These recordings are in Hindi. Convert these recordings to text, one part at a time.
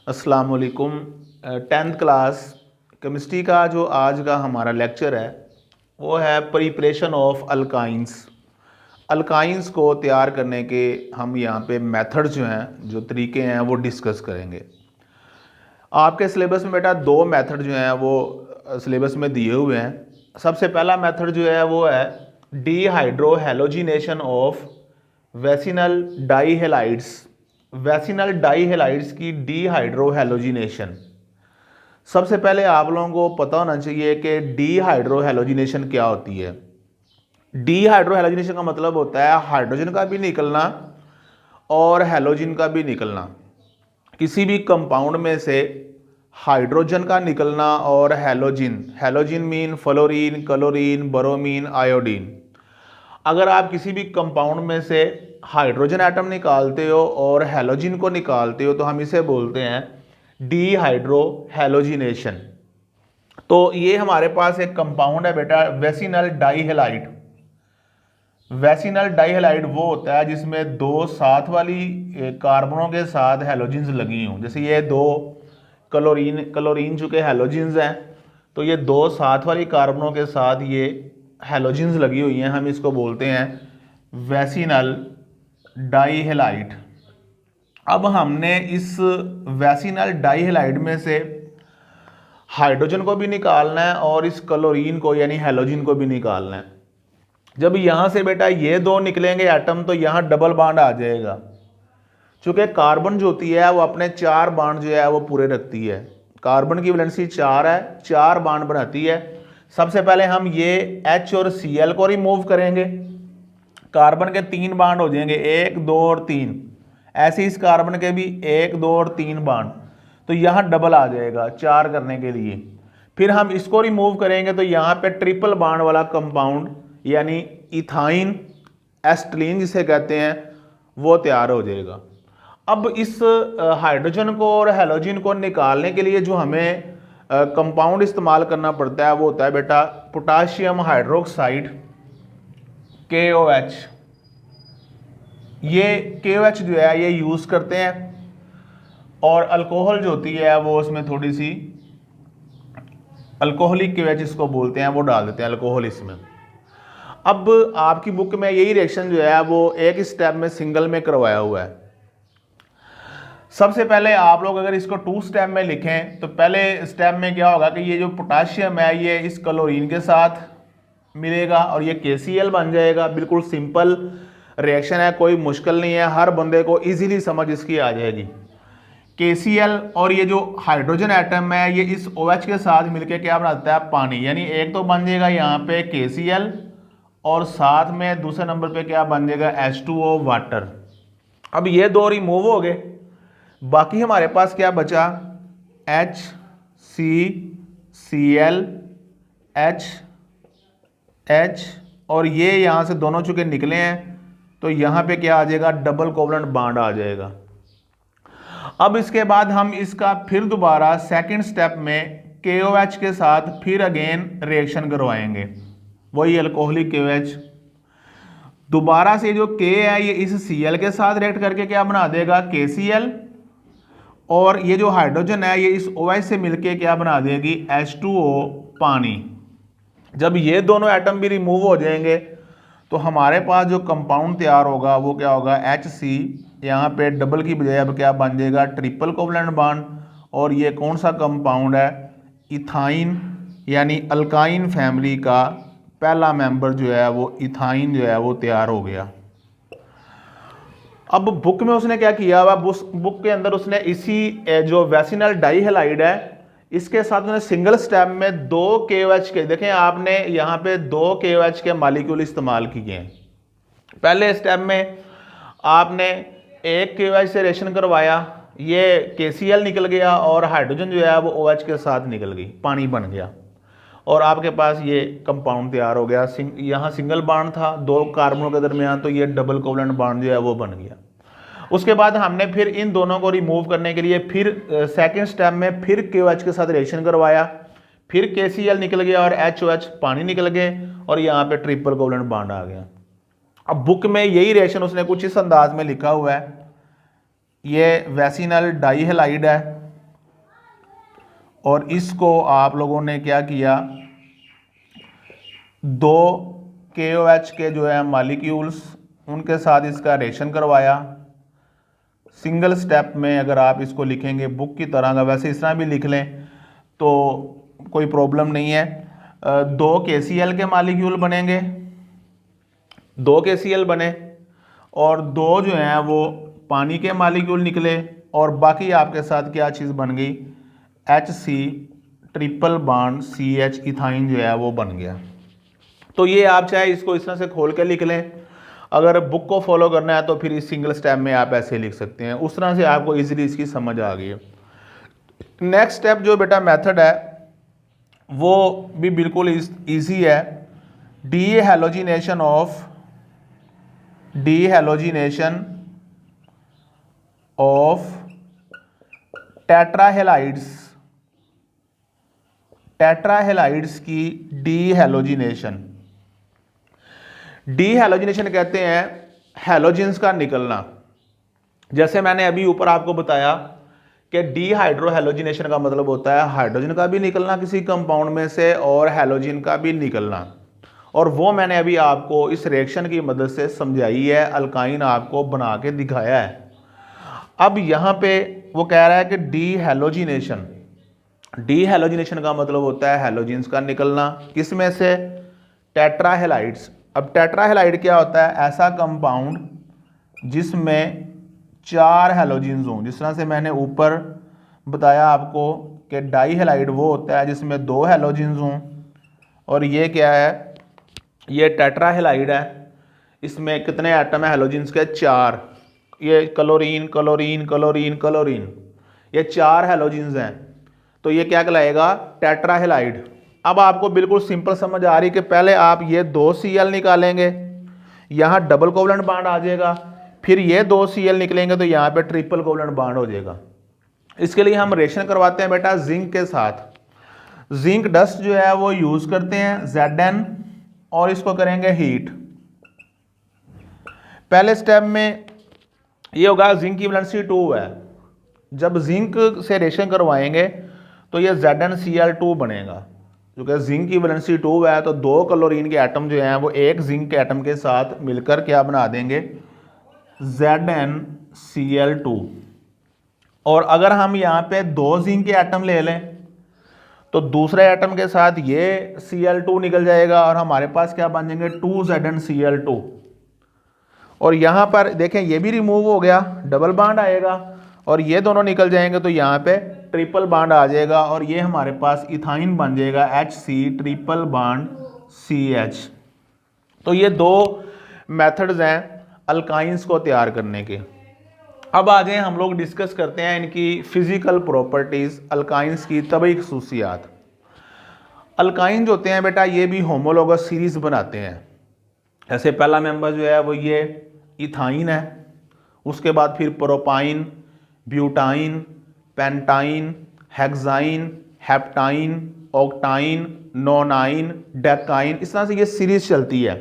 अस्सलाम वालेकुम। 10th क्लास केमिस्ट्री का जो आज का हमारा लेक्चर है वो है प्रिपरेशन ऑफ अल्काइंस। अल्काइंस को तैयार करने के हम यहाँ पे मेथड जो हैं, जो तरीके हैं वो डिस्कस करेंगे। आपके सिलेबस में बेटा दो मेथड जो हैं वो सिलेबस में दिए हुए हैं। सबसे पहला मेथड जो है वो है डीहाइड्रोहेलोजिनेशन ऑफ वेसिनल डाईहेलाइड्स। वेसिनल डाईहेलाइड्स की डीहाइड्रोहेलोजिनेशन। सबसे पहले आप लोगों को पता होना चाहिए कि डीहाइड्रोहेलोजिनेशन क्या होती है। डीहाइड्रोहेलोजिनेशन का मतलब होता है हाइड्रोजन का भी निकलना और हेलोजन का भी निकलना। किसी भी कंपाउंड में से हाइड्रोजन का निकलना और halogen, halogen mean fluorine, chlorine, bromine, iodine. अगर आप किसी भी कंपाउंड में से हाइड्रोजन एटम निकालते हो और हेलोजन को निकालते हो तो हम इसे बोलते हैं डीहाइड्रोहेलोजिनेशन। तो ये हमारे पास एक कंपाउंड है बेटा वेसिनल डाईहेलाइड। वेसिनल डाईहेलाइड वो होता है जिसमें दो साथ वाली कार्बनों के साथ हेलोजन्स लगी हों। जैसे ये दो क्लोरीन चूँकि हेलोजन्स हैं तो ये दो साथ वाली कार्बनों के साथ ये हेलोजन्स लगी हुई हैं, हम इसको बोलते हैं वेसिनल डाईहेलाइड। अब हमने इस वेसिनल डाईहेलाइड में से हाइड्रोजन को भी निकालना है और इस क्लोरीन को यानी हेलोजन को भी निकालना है। जब यहाँ से बेटा ये दो निकलेंगे एटम तो यहाँ डबल बॉन्ड आ जाएगा। चूँकि कार्बन जो होती है वो अपने 4 बॉन्ड जो है वो पूरे रखती है। कार्बन की वैलेंसी 4 है, 4 बॉन्ड बनाती है। सबसे पहले हम ये H और Cl को रिमूव करेंगे। कार्बन के 3 बॉन्ड हो जाएंगे, 1, 2 और 3। ऐसे इस कार्बन के भी 1, 2 और 3 बॉन्ड, तो यहाँ डबल आ जाएगा 4 करने के लिए। फिर हम इसको रिमूव करेंगे तो यहाँ पे ट्रिपल बॉन्ड वाला कंपाउंड यानी इथाइन एस्टिलीन जिसे कहते हैं वो तैयार हो जाएगा। अब इस हाइड्रोजन को और हेलोजन को निकालने के लिए जो हमें कंपाउंड इस्तेमाल करना पड़ता है वो होता है बेटा पोटाशियम हाइड्रोक्साइड KOH। ये KOH जो है ये यूज़ करते हैं और अल्कोहल जो होती है वो उसमें थोड़ी सी अल्कोहलिक KOH इसको बोलते हैं, वो डाल देते हैं अल्कोहल इसमें। अब आपकी बुक में यही रिएक्शन जो है वो एक स्टेप में सिंगल में करवाया हुआ है। सबसे पहले आप लोग अगर इसको 2 स्टेप में लिखें तो पहले स्टेप में क्या होगा कि ये जो पोटाशियम है ये इस क्लोरीन के साथ मिलेगा और ये KCl बन जाएगा। बिल्कुल सिंपल रिएक्शन है, कोई मुश्किल नहीं है, हर बंदे को इजीली समझ इसकी आ जाएगी। KCl और ये जो हाइड्रोजन एटम है ये इस OH के साथ मिलके क्या बनाता है, पानी। यानी एक तो बन जाएगा यहाँ पे KCl और साथ में दूसरे नंबर पे क्या बन जाएगा H2O वाटर। अब ये दो रिमूव हो गए, बाकी हमारे पास क्या बचा HCCl H और ये यहाँ से दोनों चुके निकले हैं तो यहाँ पे क्या आ जाएगा डबल कोवलेंट बॉन्ड आ जाएगा। अब इसके बाद हम इसका फिर दोबारा सेकंड स्टेप में KOH के साथ फिर अगेन रिएक्शन करवाएंगे, वही अल्कोहलिक KOH। दोबारा से जो K है ये इस Cl के साथ रिएक्ट करके क्या बना देगा KCl और ये जो हाइड्रोजन है ये इस OH से मिलके क्या बना देगी H2O पानी। जब ये दोनों एटम भी रिमूव हो जाएंगे तो हमारे पास जो कंपाउंड तैयार होगा वो क्या होगा HC, यहाँ पे डबल की बजाय अब क्या बन जाएगा ट्रिपल कोवलेंट बॉन्ड। और ये कौन सा कंपाउंड है, इथाइन यानी अल्काइन फैमिली का पहला मेंबर जो है वो इथाइन जो है वो तैयार हो गया। अब बुक में उसने क्या किया हुआ, बुक के अंदर उसने इसी जो वेसिनल डाईहेलाइड है इसके साथ उसने सिंगल स्टेप में 2 KOH के, देखें आपने यहाँ पे 2 KOH के मॉलिक्यूल इस्तेमाल किए हैं। पहले स्टेप में आपने एक KOH से रिएक्शन करवाया, ये KCl निकल गया और हाइड्रोजन जो है वो OH के साथ निकल गई, पानी बन गया और आपके पास ये कंपाउंड तैयार हो गया। यहाँ सिंगल बॉन्ड था 2 कार्बनों के दरमियान तो ये डबल कोवलेंट बॉन्ड जो है वो बन गया। उसके बाद हमने फिर इन दोनों को रिमूव करने के लिए फिर सेकंड स्टेप में फिर KOH के साथ रिएक्शन करवाया, फिर KCl निकल गया और HOH पानी निकल गए और यहाँ पे ट्रिपल कोवलेंट बॉन्ड आ गया। अब बुक में यही रिएक्शन उसने कुछ इस अंदाज में लिखा हुआ है, ये वेसिनल डाईहेलाइड है और इसको आप लोगों ने क्या किया, 2 KOH के जो है मालिक्यूल्स उनके साथ इसका रिएक्शन करवाया। सिंगल स्टेप में अगर आप इसको लिखेंगे बुक की तरह का, वैसे इस तरह भी लिख लें तो कोई प्रॉब्लम नहीं है। 2 KCl के मालिक्यूल बनेंगे, 2 KCl बने और 2 जो हैं वो पानी के मालिक्यूल निकले और बाकी आपके साथ क्या चीज़ बन गई, HC triple bond CH ethyne जो है वो बन गया। तो ये आप चाहे इसको इस तरह से खोल के लिख लें, अगर बुक को फॉलो करना है तो फिर इस सिंगल स्टेप में आप ऐसे लिख सकते हैं, उस तरह से आपको इजीली इसकी समझ आ गई है। नेक्स्ट स्टेप जो बेटा मेथड है वो भी बिल्कुल इजी है। डीहैलोजिनेशन ऑफ टेट्राहेलाइड्स की डीहैलोजिनेशन कहते हैं हैलोजेंस का निकलना। जैसे मैंने अभी ऊपर आपको बताया कि डीहाइड्रोहेलोजिनेशन का मतलब होता है हाइड्रोजन का भी निकलना किसी कंपाउंड में से और हैलोजन का भी निकलना, और वो मैंने अभी आपको इस रिएक्शन की मदद से समझाई है, अल्काइन आपको बना के दिखाया है। अब यहाँ पे वो कह रहा है कि डीहैलोजिनेशन का मतलब होता है हैलोजेंस का निकलना, किसमें से, टेट्राहेलाइड्स। अब टेट्राहेलाइड क्या होता है, ऐसा कंपाउंड जिसमें 4 हैलोजेंस हों। जिस तरह से मैंने ऊपर बताया आपको कि डाईहेलाइड वो होता है जिसमें 2 हैलोजेंस हों, और ये क्या है, ये टेट्राहेलाइड है, इसमें कितने एटम है हैलोजेंस के, 4। ये क्लोरीन क्लोरीन क्लोरीन क्लोरीन, ये 4 हैलोजेंस हैं, तो ये क्या कहलाएगा, टेट्राहेलाइड। अब आपको बिल्कुल सिंपल समझ आ रही कि पहले आप ये 2 Cl निकालेंगे, यहाँ डबल कोवलेंट बॉन्ड आ जाएगा, फिर ये 2 Cl निकलेंगे तो यहाँ पे ट्रिपल कोवलेंट बॉन्ड हो जाएगा। इसके लिए हम रिएक्शन करवाते हैं बेटा जिंक के साथ। जिंक डस्ट जो है वो यूज करते हैं Zn, और इसको करेंगे हीट। पहले स्टेप में ये होगा, जिंक की वैलेंसी 2 है, जब जिंक से रिएक्शन करवाएंगे तो ये ZnCl2 बनेगा, क्योंकि जिंक की वैलेंसी 2 है तो 2 क्लोरीन के एटम जो हैं वो एक जिंक के एटम के साथ मिलकर क्या बना देंगे, ZnCl2। और अगर हम यहाँ पे 2 जिंक के एटम ले लें तो दूसरे एटम के साथ ये Cl2 निकल जाएगा और हमारे पास क्या बन जाएंगे, 2 ZnCl2। और यहाँ पर देखें ये भी रिमूव हो गया, डबल बॉन्ड आएगा और ये दोनों निकल जाएंगे तो यहाँ पे ट्रिपल बॉन्ड आ जाएगा और ये हमारे पास इथाइन बन जाएगा, HC ट्रिपल बॉन्ड CH। तो ये 2 मेथड्स हैं अल्काइंस को तैयार करने के। अब आ जाए हम लोग डिस्कस करते हैं इनकी फिजिकल प्रॉपर्टीज, अल्काइंस की तबई खसूसियात। अल्काइन जो होते हैं बेटा ये भी होमोलोगस सीरीज बनाते हैं। ऐसे पहला मेंबर जो है वो ये इथाइन है, उसके बाद फिर propyne, butyne, pentyne, hexyne, heptyne, ऑक्टाइन, नोनाइन, डेकाइन, इस तरह से ये सीरीज चलती है।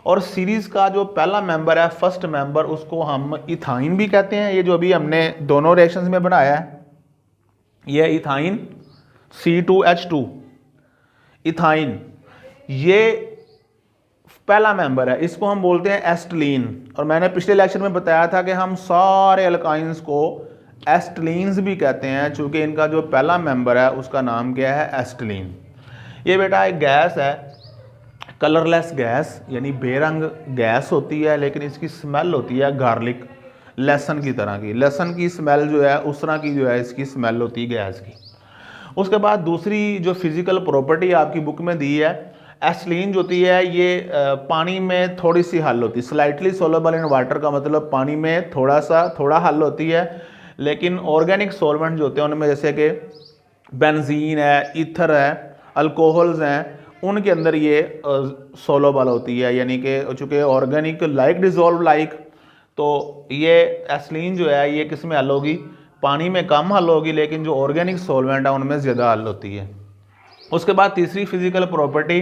और सीरीज का जो पहला मेंबर है, फर्स्ट मेंबर, उसको हम इथाइन भी कहते हैं। ये जो अभी हमने दोनों रिएक्शंस में बनाया है, ये इथाइन C2H2 इथाइन, ये पहला मेंबर है, इसको हम बोलते हैं एस्टिलीन। और मैंने पिछले लेक्चर में बताया था कि हम सारे अल्काइंस को एस्टिलीन्स भी कहते हैं, चूंकि इनका जो पहला मेंबर है उसका नाम क्या है, एस्टिलीन। ये बेटा एक गैस है, कलरलेस गैस, यानी बेरंग गैस होती है, लेकिन इसकी स्मेल होती है गार्लिक, लहसुन की तरह की। लहसुन की स्मेल जो है उस तरह की जो है इसकी स्मेल होती है गैस की। उसके बाद दूसरी जो फिजिकल प्रॉपर्टी आपकी बुक में दी है, एस्टिलीन जो होती है ये पानी में थोड़ी सी हल होती है, स्लाइटली सोलेबल इन वाटर का मतलब पानी में थोड़ा हल होती है, लेकिन ऑर्गेनिक सॉल्वेंट जो होते हैं उनमें जैसे कि बेंजीन है, ईथर है, अल्कोहल्स हैं, उनके अंदर ये सोलेबल होती है, यानी कि चूँकि ऑर्गेनिक लाइक डिजोल्व लाइक, तो ये एस्टिलीन जो है ये किस में हल होगी, पानी में कम हल होगी, लेकिन जो ऑर्गेनिक सॉल्वेंट है उनमें ज़्यादा हल होती है। उसके बाद तीसरी फिजिकल प्रॉपर्टी,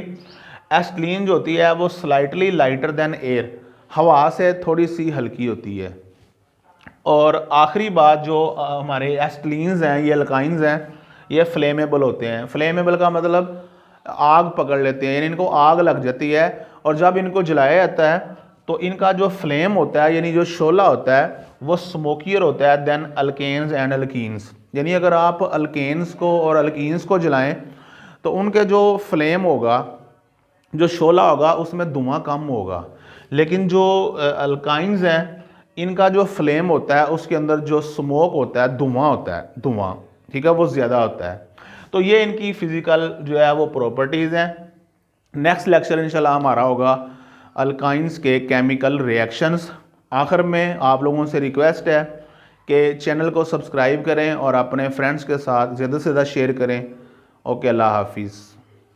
एस्टिलीन जो होती है वो स्लाइटली लाइटर देन एयर, हवा से थोड़ी सी हल्की होती है। और आखिरी बात जो हमारे एस्टिलीन्स हैं, ये अल्काइंस हैं, ये फ्लेमेबल होते हैं। फ्लेमेबल का मतलब आग पकड़ लेते हैं, यानी इनको आग लग जाती है, और जब इनको जलाया जाता है तो इनका जो फ्लेम होता है यानी जो शोला होता है वो स्मोकियर होता है देन अल्केन्स एंड अल्कीन्स। यानी अगर आप अल्केन्स को और अल्कीन्स को जलाएं तो उनके जो फ्लेम होगा, जो शोला होगा, उसमें धुआं कम होगा, लेकिन जो अल्काइंस हैं इनका जो फ्लेम होता है उसके अंदर जो स्मोक होता है, धुआं होता है, धुआं, ठीक है, वो ज़्यादा होता है। तो ये इनकी फिज़िकल जो है वो प्रॉपर्टीज़ हैं। नेक्स्ट लेक्चर इंशाल्लाह हमारा होगा अल्काइंस के केमिकल रिएक्शंस। आखिर में आप लोगों से रिक्वेस्ट है कि चैनल को सब्सक्राइब करें और अपने फ्रेंड्स के साथ ज़्यादा से ज़्यादा शेयर करें। ओके, अल्लाह हाफिज़।